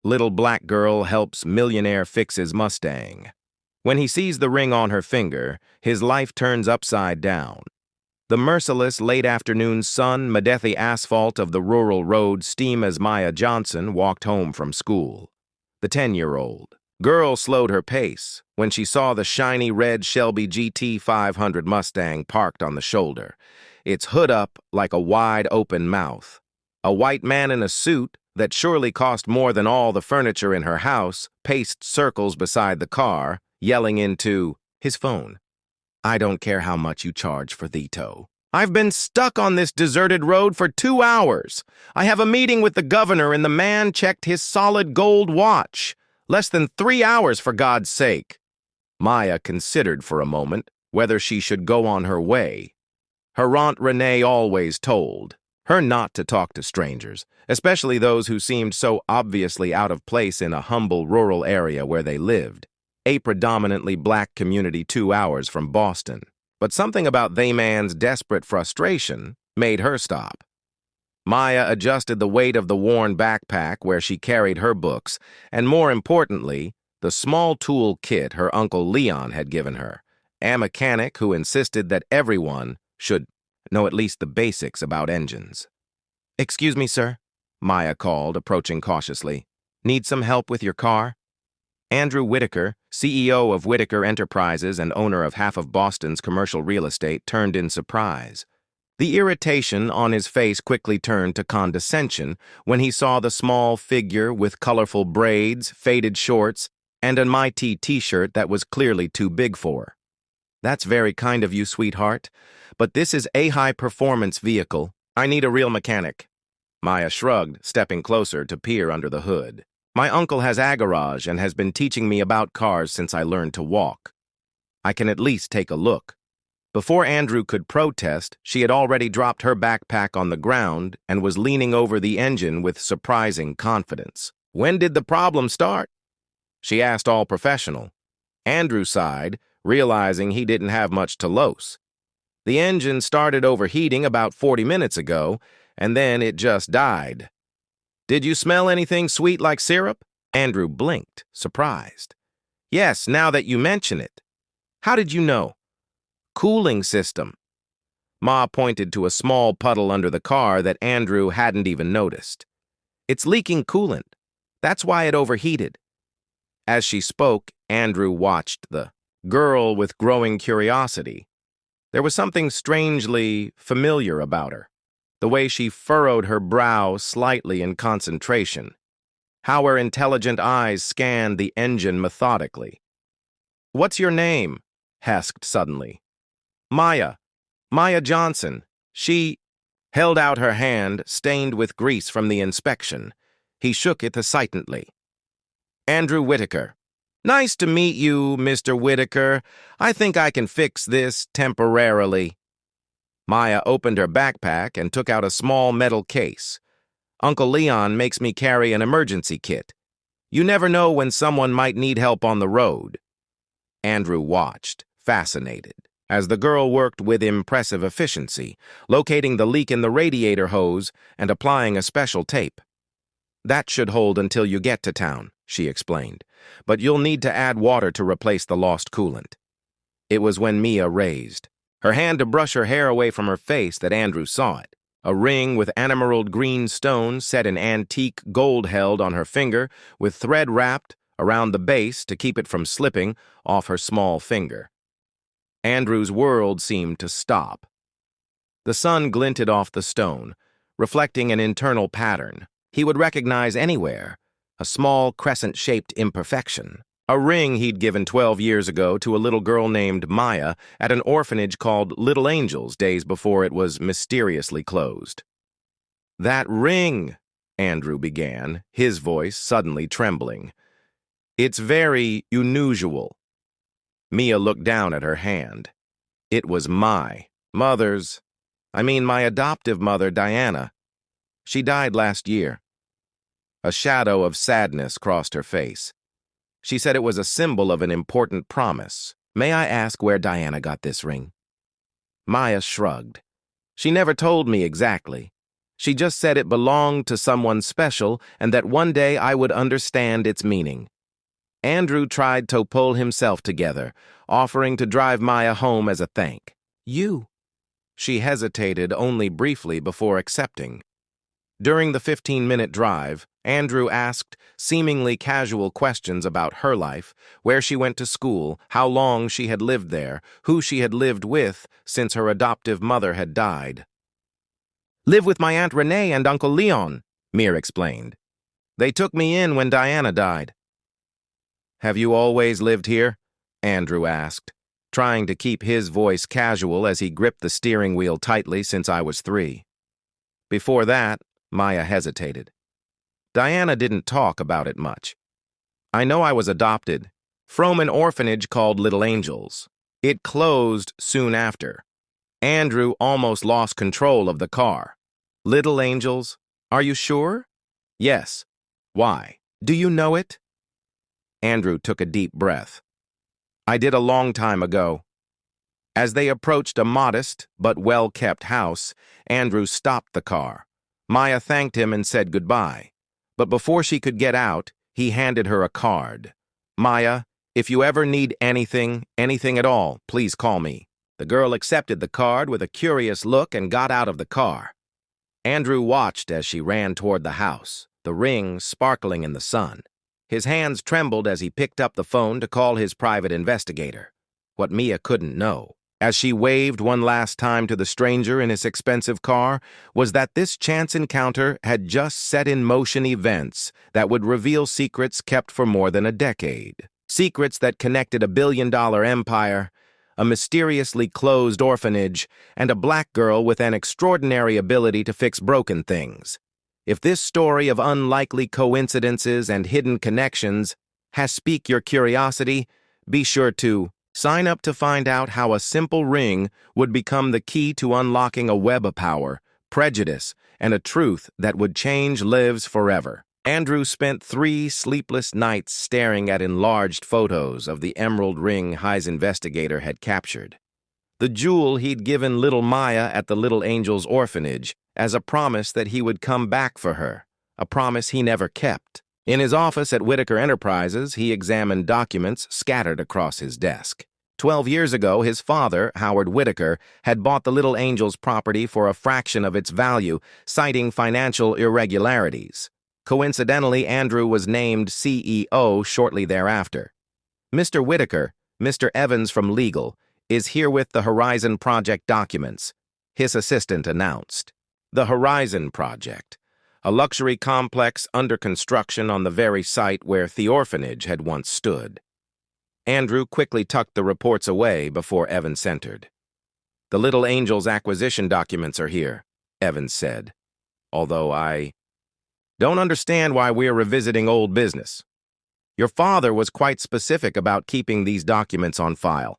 Little black girl helps millionaire fix his Mustang. When he sees the ring on her finger, his life turns upside down. The merciless late-afternoon sun made the asphalt of the rural road steam as Maya Johnson walked home from school. The 10-year-old girl slowed her pace when she saw the shiny red Shelby GT 500 Mustang parked on the shoulder, its hood up like a wide-open mouth. A white man in a suit that surely cost more than all the furniture in her house paced circles beside the car, yelling into his phone. "I don't care how much you charge for the tow. I've been stuck on this deserted road for 2 hours. I have a meeting with the governor and the man checked his solid gold watch. Less than 3 hours, for God's sake." Maya considered for a moment whether she should go on her way. Her Aunt Renee always told her not to talk to strangers, especially those who seemed so obviously out of place in a humble rural area where they lived, a predominantly black community 2 hours from Boston. But something about they man's desperate frustration made her stop. Maya adjusted the weight of the worn backpack where she carried her books, and more importantly, the small tool kit her Uncle Leon had given her, a mechanic who insisted that everyone should know at least the basics about engines. "Excuse me, sir," Maya called, approaching cautiously. "Need some help with your car?" Andrew Whitaker, CEO of Whitaker Enterprises and owner of half of Boston's commercial real estate, turned in surprise. The irritation on his face quickly turned to condescension when he saw the small figure with colorful braids, faded shorts, and a mighty t-shirt that was clearly too big for her. "That's very kind of you, sweetheart, but this is a high-performance vehicle. I need a real mechanic." Maya shrugged, stepping closer to peer under the hood. "My uncle has a garage and has been teaching me about cars since I learned to walk. I can at least take a look." Before Andrew could protest, she had already dropped her backpack on the ground and was leaning over the engine with surprising confidence. "When did the problem start?" she asked, all professional. Andrew sighed, realizing he didn't have much to lose. "The engine started overheating about 40 minutes ago, and then it just died." "Did you smell anything sweet like syrup?" Andrew blinked, surprised. "Yes, now that you mention it." "How did you know?" "Cooling system." Ma pointed to a small puddle under the car that Andrew hadn't even noticed. "It's leaking coolant. That's why it overheated." As she spoke, Andrew watched the girl with growing curiosity. There was something strangely familiar about her, the way she furrowed her brow slightly in concentration, how her intelligent eyes scanned the engine methodically. "What's your name?" asked suddenly. "Maya. Maya Johnson." She held out her hand, stained with grease from the inspection. He shook it hesitantly. "Andrew Whitaker." "Nice to meet you, Mr. Whitaker. I think I can fix this temporarily." Maya opened her backpack and took out a small metal case. "Uncle Leon makes me carry an emergency kit. You never know when someone might need help on the road." Andrew watched, fascinated, as the girl worked with impressive efficiency, locating the leak in the radiator hose and applying a special tape. "That should hold until you get to town," she explained, "but you'll need to add water to replace the lost coolant." It was when Mia raised her hand to brush her hair away from her face that Andrew saw it. A ring with emerald green stones set in antique gold held on her finger, with thread wrapped around the base to keep it from slipping off her small finger. Andrew's world seemed to stop. The sun glinted off the stone, reflecting an internal pattern he would recognize anywhere, a small crescent-shaped imperfection, a ring he'd given 12 years ago to a little girl named Maya at an orphanage called Little Angels days before it was mysteriously closed. "That ring," Andrew began, his voice suddenly trembling. "It's very unusual." Mia looked down at her hand. "It was my mother's. My adoptive mother, Diana. She died last year." A shadow of sadness crossed her face. She said it was a symbol of an important promise. "May I ask where Diana got this ring?" Maya shrugged. "She never told me exactly. She just said it belonged to someone special and that one day I would understand its meaning. Andrew tried to pull himself together, offering to drive Maya home as a thank. You. She hesitated only briefly before accepting. During the 15-minute drive, Andrew asked seemingly casual questions about her life, where she went to school, how long she had lived there, who she had lived with since her adoptive mother had died. "Live with my Aunt Renee and Uncle Leon," Mir explained. "They took me in when Diana died." "Have you always lived here?" Andrew asked, trying to keep his voice casual as he gripped the steering wheel tightly since I was 3. Before that, Maya hesitated. Diana didn't talk about it much. "I know I was adopted from an orphanage called Little Angels. It closed soon after." Andrew almost lost control of the car. "Little Angels? Are you sure?" "Yes. Why? Do you know it?" Andrew took a deep breath. "I did a long time ago." As they approached a modest but well-kept house, Andrew stopped the car. Maya thanked him and said goodbye. But before she could get out, he handed her a card. "Maya, if you ever need anything at all, please call me." The girl accepted the card with a curious look and got out of the car. Andrew watched as she ran toward the house, the ring sparkling in the sun. His hands trembled as he picked up the phone to call his private investigator. What Mia couldn't know, as she waved one last time to the stranger in his expensive car, was that this chance encounter had just set in motion events that would reveal secrets kept for more than a decade. Secrets that connected a billion-dollar empire, a mysteriously closed orphanage, and a black girl with an extraordinary ability to fix broken things. If this story of unlikely coincidences and hidden connections has piqued your curiosity, be sure to sign up to find out how a simple ring would become the key to unlocking a web of power, prejudice, and a truth that would change lives forever. Andrew spent 3 sleepless nights staring at enlarged photos of the emerald ring his investigator had captured. The jewel he'd given little Maya at the Little Angels orphanage as a promise that he would come back for her, a promise he never kept. In his office at Whitaker Enterprises, he examined documents scattered across his desk. 12 years ago, his father, Howard Whitaker, had bought the Little Angels property for a fraction of its value, citing financial irregularities. Coincidentally, Andrew was named CEO shortly thereafter. "Mr. Whitaker, Mr. Evans from Legal, is here with the Horizon Project documents," his assistant announced. The Horizon Project, a luxury complex under construction on the very site where the orphanage had once stood. Andrew quickly tucked the reports away before Evans entered. "The Little Angels acquisition documents are here," Evans said, "although I don't understand why we're revisiting old business. Your father was quite specific about keeping these documents on file."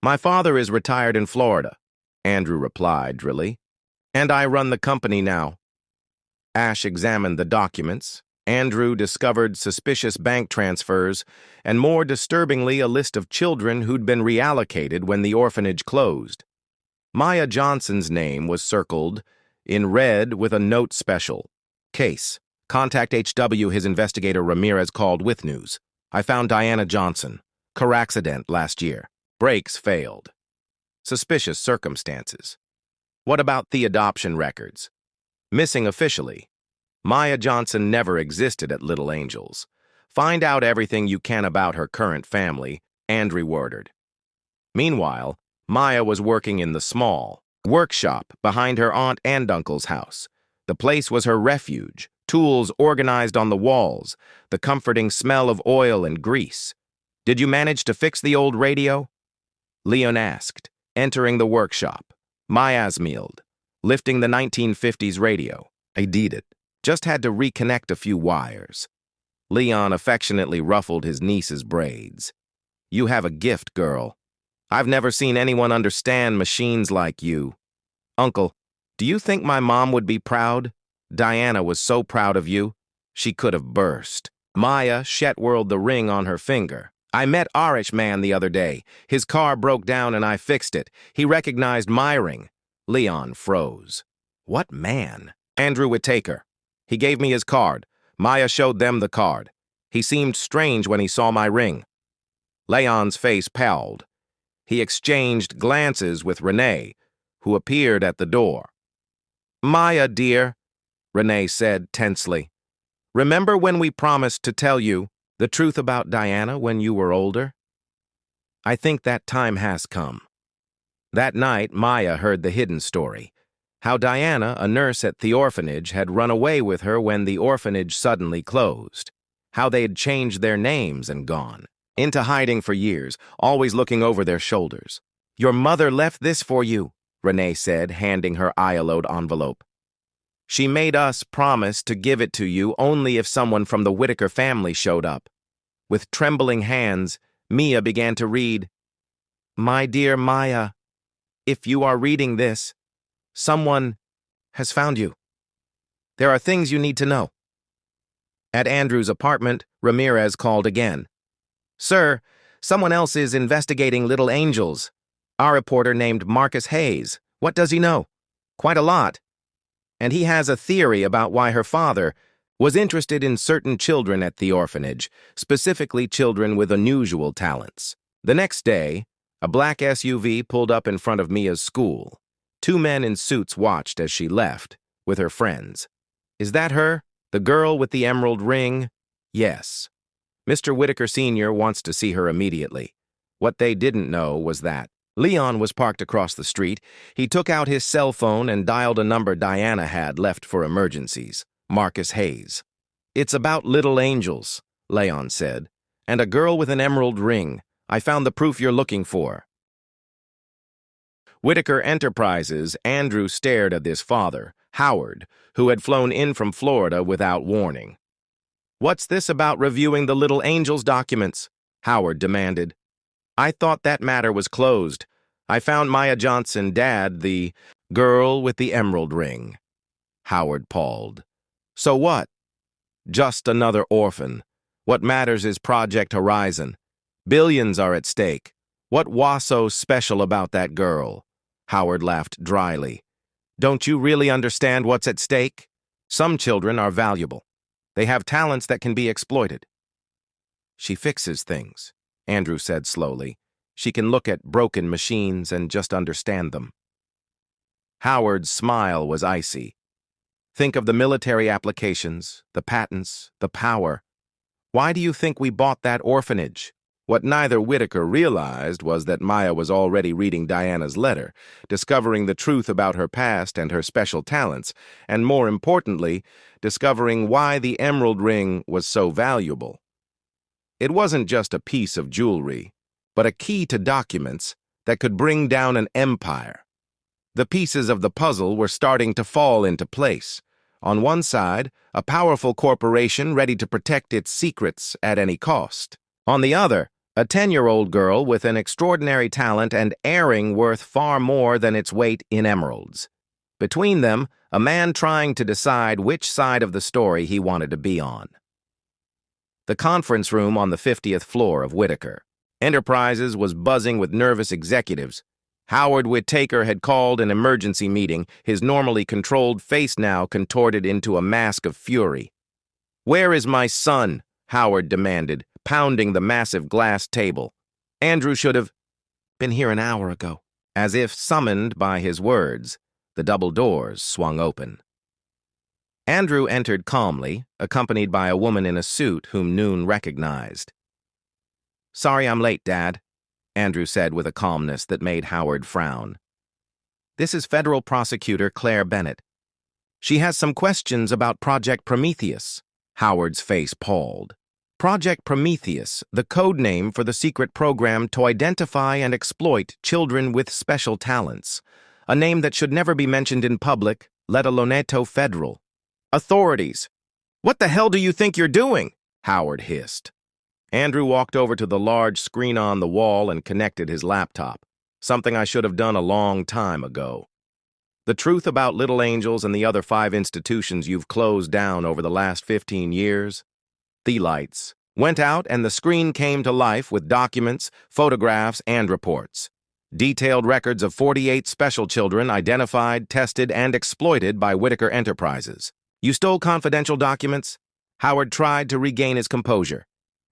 "My father is retired in Florida," Andrew replied drily, "and I run the company now." Ash examined the documents. Andrew discovered suspicious bank transfers and, more disturbingly, a list of children who'd been reallocated when the orphanage closed. Maya Johnson's name was circled in red with a note special. "Case. Contact HW," his investigator Ramirez called with news. "I found Diana Johnson. Car accident last year. Brakes failed. Suspicious circumstances." "What about the adoption records?" "Missing officially. Maya Johnson never existed at Little Angels. Find out everything you can about her current family," Andrew ordered. Meanwhile, Maya was working in the small workshop behind her aunt and uncle's house. The place was her refuge, tools organized on the walls, the comforting smell of oil and grease. "Did you manage to fix the old radio?" Leon asked, entering the workshop. Maya smiled, lifting the 1950s radio. "I did it. Just had to reconnect a few wires." Leon affectionately ruffled his niece's braids. "You have a gift, girl. I've never seen anyone understand machines like you. Uncle, do you think my mom would be proud? Diana was so proud of you. She could have burst." Maya shet-whirled the ring on her finger. "I met Irish man the other day. His car broke down and I fixed it. He recognized my ring." Leon froze. "What man?" Andrew Whittaker. He gave me his card. Maya showed them the card. He seemed strange when he saw my ring. Leon's face palled. He exchanged glances with Renee, who appeared at the door. Maya, dear, Renee said tensely. Remember when we promised to tell you the truth about Diana when you were older? I think that time has come. That night, Maya heard the hidden story. How Diana, a nurse at the orphanage, had run away with her when the orphanage suddenly closed. How they had changed their names and gone into hiding for years, always looking over their shoulders. Your mother left this for you, Renee said, handing her ILO'd envelope. She made us promise to give it to you only if someone from the Whittaker family showed up. With trembling hands, Mia began to read, My dear Maya, if you are reading this, someone has found you. There are things you need to know. At Andrew's apartment, Ramirez called again. Sir, someone else is investigating little angels. Our reporter named Marcus Hayes. What does he know? Quite a lot. And he has a theory about why her father was interested in certain children at the orphanage, specifically children with unusual talents. The next day, a black SUV pulled up in front of Mia's school. Two men in suits watched as she left, with her friends. Is that her? The girl with the emerald ring? Yes. Mr. Whittaker Sr. wants to see her immediately. What they didn't know was that Leon was parked across the street. He took out his cell phone and dialed a number Diana had left for emergencies. Marcus Hayes. It's about little angels, Leon said, and a girl with an emerald ring. I found the proof you're looking for. Whittaker Enterprises, Andrew stared at his father, Howard, who had flown in from Florida without warning. What's this about reviewing the little angels documents? Howard demanded. I thought that matter was closed. I found Maya Johnson, Dad, the girl with the emerald ring. Howard palled. So what? Just another orphan. What matters is Project Horizon. Billions are at stake. What was so special about that girl? Howard laughed dryly. Don't you really understand what's at stake? Some children are valuable. They have talents that can be exploited. She fixes things, Andrew said slowly. She can look at broken machines and just understand them. Howard's smile was icy. Think of the military applications, the patents, the power. Why do you think we bought that orphanage? What neither Whittaker realized was that Maya was already reading Diana's letter, discovering the truth about her past and her special talents, and more importantly, discovering why the emerald ring was so valuable. It wasn't just a piece of jewelry, but a key to documents that could bring down an empire. The pieces of the puzzle were starting to fall into place. On one side, a powerful corporation ready to protect its secrets at any cost. On the other, a 10-year-old girl with an extraordinary talent and adhering worth far more than its weight in emeralds. Between them, a man trying to decide which side of the story he wanted to be on. The conference room on the 50th floor of Whittaker Enterprises was buzzing with nervous executives. Howard Whittaker had called an emergency meeting, his normally controlled face now contorted into a mask of fury. Where is my son? Howard demanded, pounding the massive glass table. Andrew should have been here an hour ago. As if summoned by his words, the double doors swung open. Andrew entered calmly, accompanied by a woman in a suit whom Noon recognized. Sorry I'm late, Dad, Andrew said with a calmness that made Howard frown. This is Federal Prosecutor Claire Bennett. She has some questions about Project Prometheus. Howard's face palled. Project Prometheus, the code name for the secret program to identify and exploit children with special talents. A name that should never be mentioned in public, let alone federal. Authorities. What the hell do you think you're doing? Howard hissed. Andrew walked over to the large screen on the wall and connected his laptop, something I should have done a long time ago. The truth about Little Angels and the other 5 institutions you've closed down over the last 15 years? The lights went out and the screen came to life with documents, photographs, and reports. Detailed records of 48 special children identified, tested, and exploited by Whitaker Enterprises. You stole confidential documents? Howard tried to regain his composure.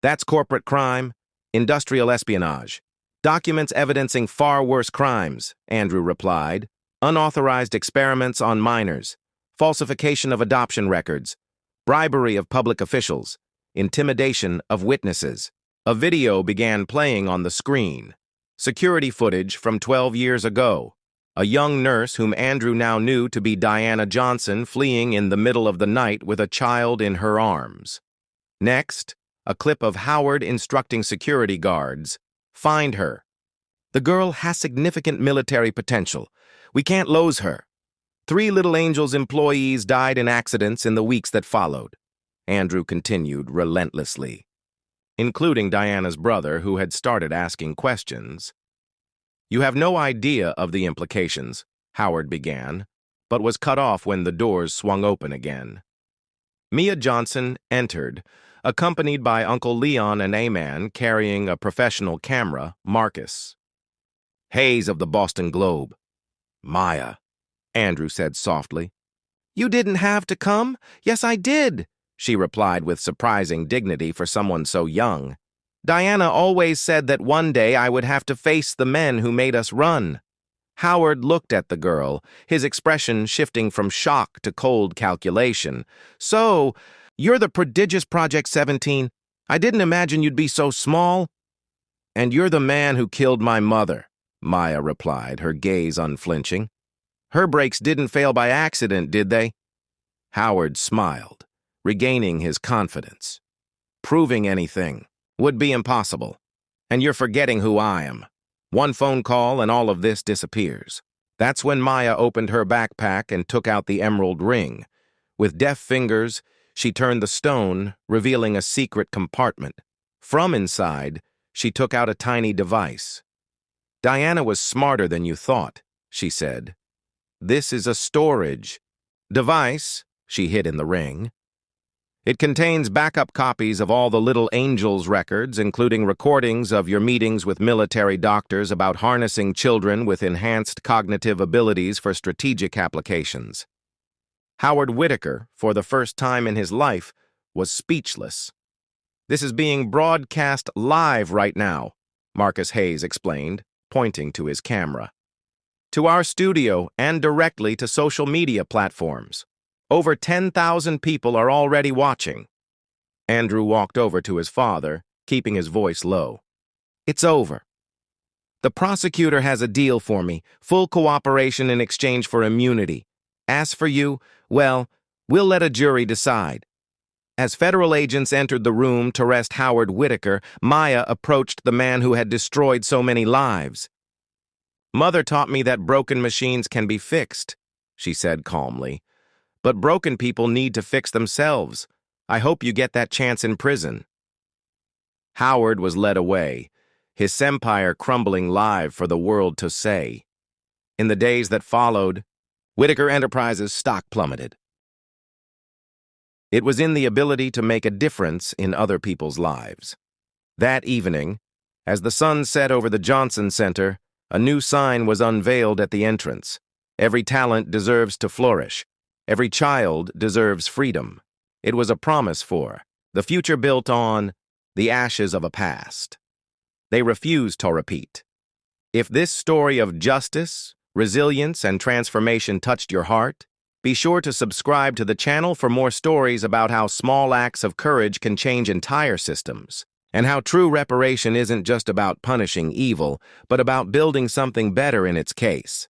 That's corporate crime, industrial espionage. Documents evidencing far worse crimes, Andrew replied. Unauthorized experiments on minors, falsification of adoption records, bribery of public officials, intimidation of witnesses. A video began playing on the screen. Security footage from 12 years ago. A young nurse whom Andrew now knew to be Diana Johnson fleeing in the middle of the night with a child in her arms. Next, a clip of Howard instructing security guards, "Find her. The girl has significant military potential. We can't lose her." 3 Little Angels employees died in accidents in the weeks that followed. Andrew continued relentlessly, including Diana's brother, who had started asking questions. "You have no idea of the implications," Howard began, but was cut off when the doors swung open again. Mia Johnson entered, accompanied by Uncle Leon and a man carrying a professional camera, Marcus. "Hayes of the Boston Globe." "Maya," Andrew said softly. "You didn't have to come?" "Yes, I did," she replied with surprising dignity for someone so young. "Diana always said that one day I would have to face the men who made us run." Howard looked at the girl, his expression shifting from shock to cold calculation. "So, you're the prodigious Project 17. I didn't imagine you'd be so small." "And you're the man who killed my mother," Maya replied, her gaze unflinching. "Her brakes didn't fail by accident, did they?" Howard smiled, regaining his confidence. "Proving anything would be impossible. And you're forgetting who I am. One phone call and all of this disappears." That's when Maya opened her backpack and took out the emerald ring. With deft fingers, she turned the stone, revealing a secret compartment. From inside, she took out a tiny device. "Diana was smarter than you thought," she said. "This is a storage device," she hid in the ring. "It contains backup copies of all the Little Angels records, including recordings of your meetings with military doctors about harnessing children with enhanced cognitive abilities for strategic applications." Howard Whitaker, for the first time in his life, was speechless. "This is being broadcast live right now," Marcus Hayes explained, pointing to his camera. "To our studio and directly to social media platforms. Over 10,000 people are already watching." Andrew walked over to his father, keeping his voice low. "It's over. The prosecutor has a deal for me, full cooperation in exchange for immunity. As for you, well, we'll let a jury decide." As federal agents entered the room to arrest Howard Whitaker, Maya approached the man who had destroyed so many lives. "Mother taught me that broken machines can be fixed," she said calmly. "But broken people need to fix themselves. I hope you get that chance in prison." Howard was led away, his empire crumbling live for the world to see. In the days that followed, Whitaker Enterprises' stock plummeted. It was in the ability to make a difference in other people's lives. That evening, as the sun set over the Johnson Center, a new sign was unveiled at the entrance. "Every talent deserves to flourish. Every child deserves freedom." It was a promise for the future built on the ashes of a past they refused to repeat. If this story of justice, resilience, and transformation touched your heart, be sure to subscribe to the channel for more stories about how small acts of courage can change entire systems, and how true reparation isn't just about punishing evil, but about building something better in its case.